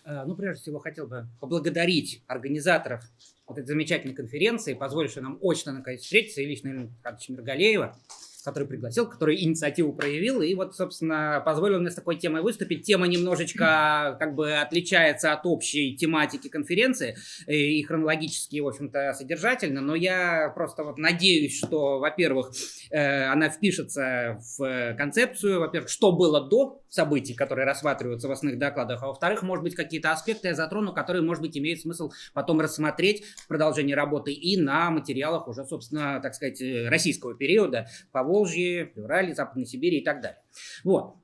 Ну, прежде всего, хотел бы поблагодарить организаторов вот этой замечательной конференции, позволившей нам очно наконец встретиться, и лично Ирину Михайловича Миргалеева, который пригласил, который инициативу проявил, и вот, собственно, позволил мне с такой темой выступить. Тема немножечко как бы отличается от общей тематики конференции и хронологически, в общем-то, содержательно, но я просто вот надеюсь, что, во-первых, она впишется в концепцию, во-первых, что было до событий, которые рассматриваются в основных докладах, а во-вторых, может быть, какие-то аспекты я затрону, которые, может быть, имеет смысл потом рассмотреть в продолжении работы и на материалах уже, собственно, так сказать, российского периода, Поволжье, Урале, Западной Сибири и так далее. Вот.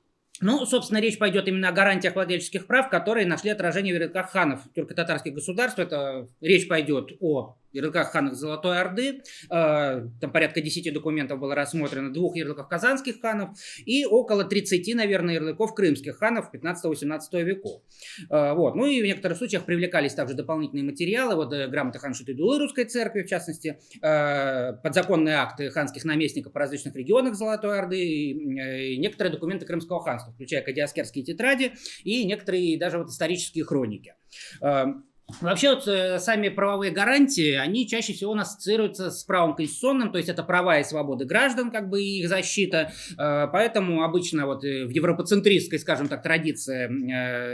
Ну, собственно, речь пойдет именно о гарантиях владельческих прав, которые нашли отражение в ярлыках ханов тюрко-татарских государств. Это речь пойдет о ярлыках ханов Золотой Орды, там порядка 10 документов было рассмотрено, 2 ярлыках казанских ханов и около 30, наверное, ярлыков крымских ханов 15-18 веков. Вот. Ну и в некоторых случаях привлекались также дополнительные материалы, вот грамота хан Шатыдулы русской церкви, в частности, подзаконные акты ханских наместников по различных регионах Золотой Орды и некоторые документы Крымского ханства, включая кадиаскерские тетради и некоторые даже вот исторические хроники. Вообще вот сами правовые гарантии, они чаще всего у нас ассоциируются с правом конституционным, то есть это права и свободы граждан, как бы и их защита, поэтому обычно вот в европоцентристской, скажем так, традиции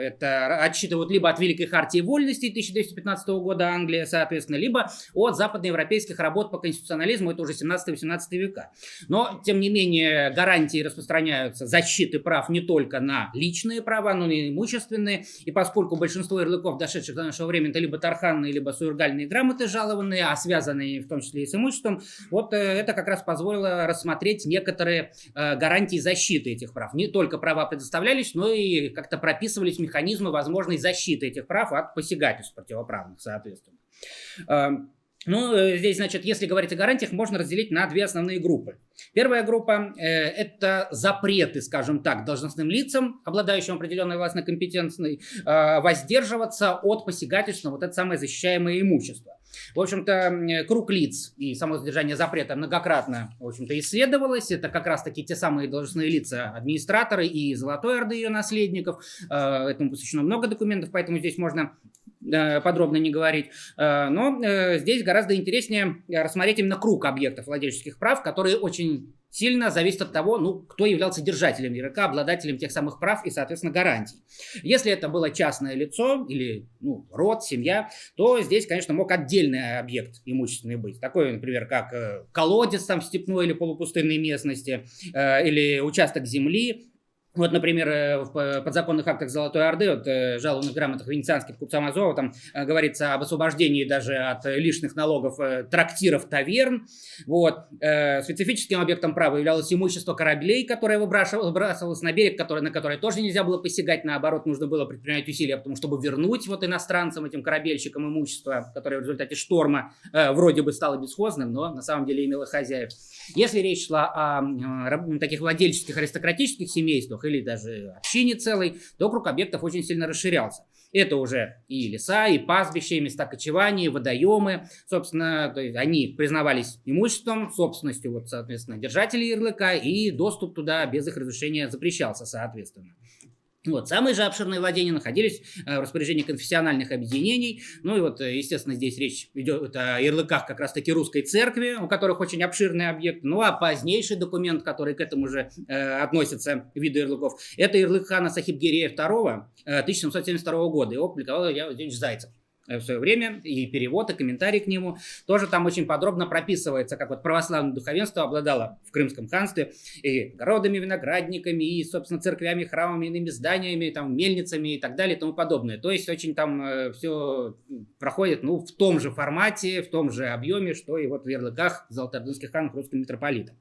это отсчитывают либо от Великой Хартии Вольностей 1215 года Англия, соответственно, либо от западноевропейских работ по конституционализму, это уже 17-18 века. Но, тем не менее, гарантии распространяются защиты прав не только на личные права, но и имущественные, и поскольку большинство ярлыков, дошедших до нашего времени, это либо тарханные, либо суергальные грамоты жалованные, а связанные в том числе и с имуществом, вот это как раз позволило рассмотреть некоторые гарантии защиты этих прав. Не только права предоставлялись, но и как-то прописывались механизмы возможной защиты этих прав от посягательств противоправных, соответственно. Ну, здесь, значит, если говорить о гарантиях, можно разделить на 2 основные группы. Первая группа – это запреты, скажем так, должностным лицам, обладающим определенной властной компетенцией, воздерживаться от посягательств на вот это самое защищаемое имущество. В общем-то, круг лиц и само содержание запрета многократно, в общем-то, исследовалось. Это как раз-таки те самые должностные лица, администраторы и Золотой Орды ее наследников. Этому посвящено много документов, поэтому здесь можно подробно не говорить. Но здесь гораздо интереснее рассмотреть именно круг объектов владельческих прав, которые очень сильно зависит от того, ну, кто являлся держателем ярлыка, обладателем тех самых прав и, соответственно, гарантий. Если это было частное лицо или род, семья, то здесь, конечно, мог отдельный объект имущественный быть. Такой, например, как колодец там в степной или полупустынной местности, или участок земли. Вот, например, в подзаконных актах Золотой Орды, вот, жалованных грамотах венецианских купцам Азова, там говорится об освобождении даже от лишних налогов трактиров, таверн. Вот. Специфическим объектом права являлось имущество кораблей, которое выбрасывалось на берег, на которое тоже нельзя было посягать, наоборот, нужно было предпринимать усилия, потому чтобы вернуть вот иностранцам, этим корабельщикам имущество, которое в результате шторма вроде бы стало бесхозным, но на самом деле имело хозяев. Если речь шла о таких владельческих аристократических семействах или даже общине целой, то круг объектов очень сильно расширялся. Это уже и леса, и пастбища, и места кочевания, и водоемы. Собственно, то есть они признавались имуществом, собственностью, вот, соответственно, держателей ярлыка, и доступ туда без их разрешения запрещался, соответственно. Вот. Самые же обширные владения находились в распоряжении конфессиональных объединений. Ну и вот, естественно, здесь речь идет о ярлыках как раз-таки русской церкви, у которых очень обширный объект. Ну а позднейший документ, который к этому же относится, виду ярлыков, это ярлык хана Сахиб-Гирея II 1772 года. Его опубликовал Илья Владимирович Зайцев в свое время, и перевод, и комментарий к нему. Тоже там очень подробно прописывается, как вот православное духовенство обладало в Крымском ханстве и огородами, виноградниками, и, собственно, церквями, храмами, иными зданиями, там, мельницами и так далее и тому подобное. То есть очень там все проходит, в том же формате, в том же объеме, что и вот в ярлыках золотоордынских ханов русского митрополита.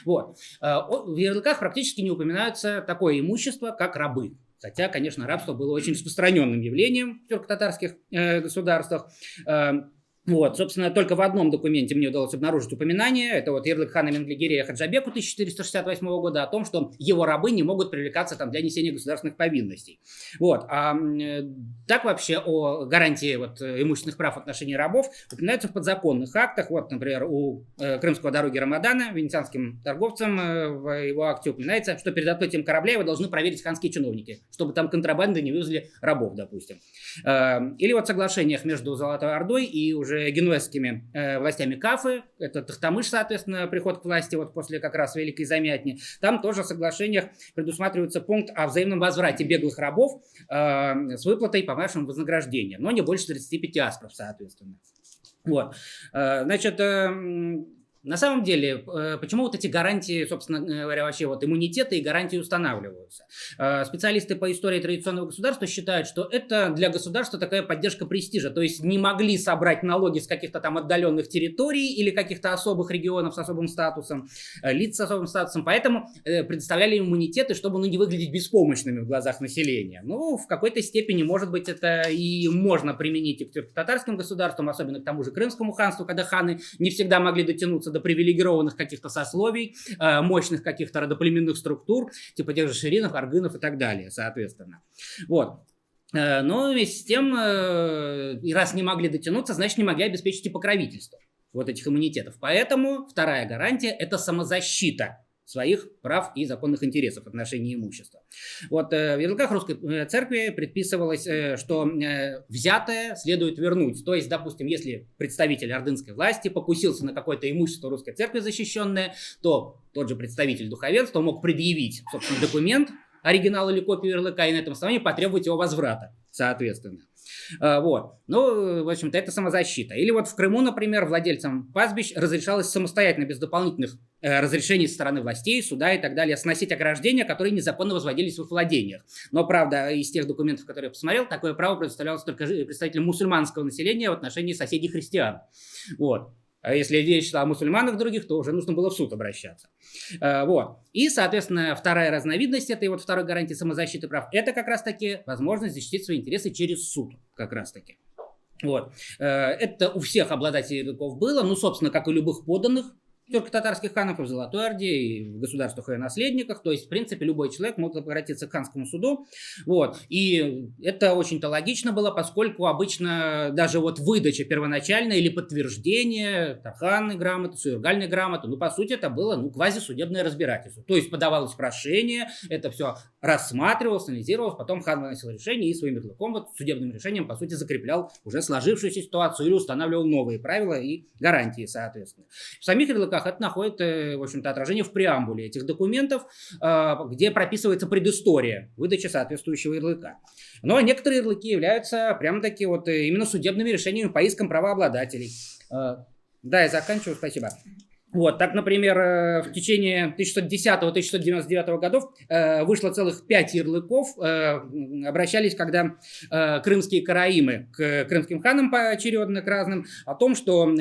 Вот. В ярлыках практически не упоминается такое имущество, как рабы. Хотя, конечно, рабство было очень распространенным явлением в тюрко-татарских государствах. Вот, собственно, только в одном документе мне удалось обнаружить упоминание. Это вот ярлык хана Менглигерея Хаджабеку 1468 года о том, что его рабы не могут привлекаться там для несения государственных повинностей. Вот. Так вообще о гарантии вот имущественных прав в отношении рабов упоминаются в подзаконных актах. Вот, например, у крымского дороги Рамадана венецианским торговцам в его акте упоминается, что перед отплытием корабля его должны проверить ханские чиновники, чтобы там контрабанды не вывезли рабов, допустим. Или вот в соглашениях между Золотой Ордой и уже генуэзскими властями Кафы, это Тохтамыш, соответственно, приход к власти вот после как раз Великой Замятни, там тоже в соглашениях предусматривается пункт о взаимном возврате беглых рабов с выплатой по вашему вознаграждению, но не больше 35 аспров, соответственно. Вот. Значит, на самом деле, почему вот эти гарантии, собственно говоря, вообще вот иммунитеты и гарантии устанавливаются? Специалисты по истории традиционного государства считают, что это для государства такая поддержка престижа, то есть не могли собрать налоги с каких-то там отдаленных территорий или каких-то особых регионов с особым статусом, лиц с особым статусом, поэтому предоставляли иммунитеты, чтобы не выглядеть беспомощными в глазах населения. Ну, в какой-то степени, может быть, это и можно применить и к тюрко-татарским государствам, особенно к тому же Крымскому ханству, когда ханы не всегда могли дотянуться до привилегированных каких-то сословий, мощных каких-то родоплеменных структур, типа тех же ширинов, аргынов и так далее, соответственно. Вот. Но вместе с тем, и раз не могли дотянуться, значит, не могли обеспечить и покровительство вот этих иммунитетов. Поэтому вторая гарантия – это самозащита своих прав и законных интересов в отношении имущества. Вот в ярлыках русской церкви предписывалось, что взятое следует вернуть. То есть, допустим, если представитель ордынской власти покусился на какое-то имущество русской церкви защищенное, то тот же представитель духовенства мог предъявить, собственно, документ, оригинал или копию ярлыка, и на этом основании потребовать его возврата, соответственно. Вот. Ну, в общем-то, это самозащита. Или вот в Крыму, например, владельцам пастбищ разрешалось самостоятельно, без дополнительных разрешений со стороны властей, суда и так далее, сносить ограждения, которые незаконно возводились в их владениях. Но, правда, из тех документов, которые я посмотрел, такое право предоставлялось только представителям мусульманского населения в отношении соседей христиан. Вот. А если речь шла о мусульманах других, то уже нужно было в суд обращаться. Вот. И, соответственно, вторая разновидность этой вот второй гарантии самозащиты прав, это как раз-таки возможность защитить свои интересы через суд, как раз-таки. Вот. Это у всех обладателей ярлыков было, ну, собственно, как и любых подданных тюрко-татарских ханов и в Золотой Орде, и в государствах и наследниках. То есть, в принципе, любой человек мог обратиться к ханскому суду. Вот. И это очень-то логично было, поскольку обычно даже вот выдача первоначальная или подтверждение тарханной грамоты, суергальной грамоты, ну, по сути, это было, ну, квазисудебное разбирательство. То есть, подавалось прошение, это все рассматривалось, анализировалось, потом хан выносил решение и своим ярлыком, вот, судебным решением, по сути, закреплял уже сложившуюся ситуацию или устанавливал новые правила и гарантии, соответственно. В самих ярлыках это находит, в общем-то, отражение в преамбуле этих документов, где прописывается предыстория выдачи соответствующего ярлыка. Но некоторые ярлыки являются прямо-таки вот именно судебными решениями по искам правообладателей. Да, я заканчиваю, спасибо. Вот, так, например, в течение 1610-1699 годов вышло целых 5 ярлыков, обращались, когда крымские караимы к крымским ханам поочередно, к разным, о том, что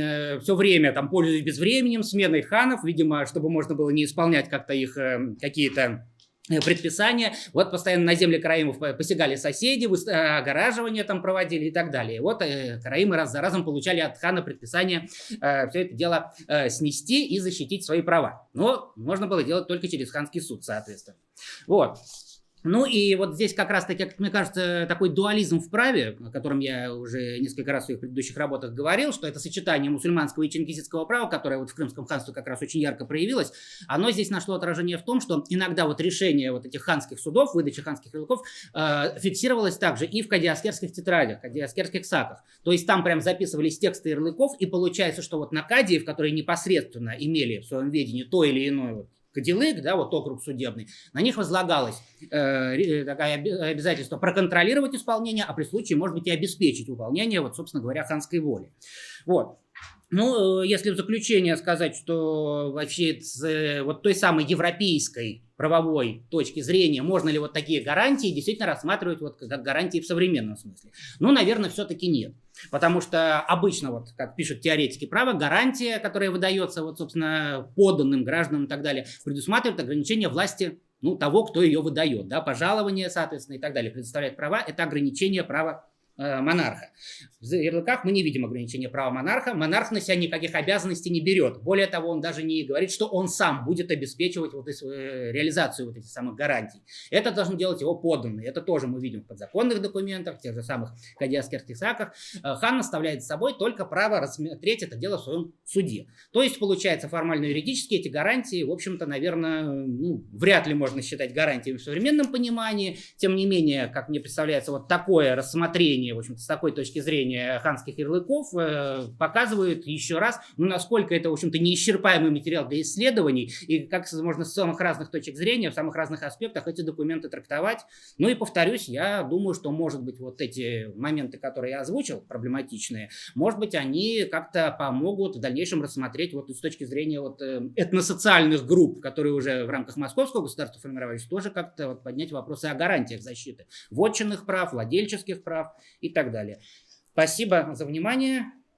все время там пользуясь безвременем, сменой ханов, видимо, чтобы можно было не исполнять как-то их какие-то предписания, вот постоянно на земле караимов посягали соседи, огораживания там проводили и так далее. Вот караимы раз за разом получали от хана предписание все это дело снести и защитить свои права. Но можно было делать только через ханский суд, соответственно. Вот. Ну и вот здесь как раз-таки, как мне кажется, такой дуализм в праве, о котором я уже несколько раз в своих предыдущих работах говорил, что это сочетание мусульманского и чингизидского права, которое вот в Крымском ханстве как раз очень ярко проявилось, оно здесь нашло отражение в том, что иногда вот решение вот этих ханских судов, выдача ханских ярлыков фиксировалось также и в кадиаскерских тетрадях, кадиаскерских саках. То есть там прям записывались тексты ярлыков, и получается, что вот на кадиев, которые непосредственно имели в своем ведении то или иное вот кадилык, да, вот округ судебный, на них возлагалось такое обязательство проконтролировать исполнение, а при случае, может быть, и обеспечить выполнение, вот, собственно говоря, ханской воли. Вот. Ну, если в заключение сказать, что вообще с вот той самой европейской правовой точки зрения, можно ли вот такие гарантии действительно рассматривать вот как гарантии в современном смысле? Ну, наверное, все-таки нет. Потому что обычно, вот как пишут теоретики права, гарантия, которая выдается, вот, собственно, подданным гражданам и так далее, предусматривает ограничение власти, ну, того, кто ее выдает, да, пожалование, соответственно, и так далее, предоставляет права, это ограничение права монарха. В ярлыках мы не видим ограничения права монарха. Монарх на себя никаких обязанностей не берет. Более того, он даже не говорит, что он сам будет обеспечивать реализацию этих самых гарантий. Это должны делать его подданные. Это тоже мы видим в подзаконных документах, в тех же самых кадастровых актах. Хан оставляет с собой только право рассмотреть это дело в своем суде. То есть, получается, формально-юридически эти гарантии, в общем-то, наверное, вряд ли можно считать гарантиями в современном понимании. Тем не менее, как мне представляется, вот такое рассмотрение, в общем-то, с такой точки зрения ханских ярлыков показывает еще раз, насколько это, в общем-то, неисчерпаемый материал для исследований и как можно с самых разных точек зрения, в самых разных аспектах эти документы трактовать. Ну и повторюсь, я думаю, что, может быть, вот эти моменты, которые я озвучил, проблематичные, может быть, они как-то помогут в дальнейшем рассмотреть вот с точки зрения вот этносоциальных групп, которые уже в рамках московского государства формировались, тоже как-то вот поднять вопросы о гарантиях защиты вотчинных прав, владельческих прав и так далее. Спасибо за внимание.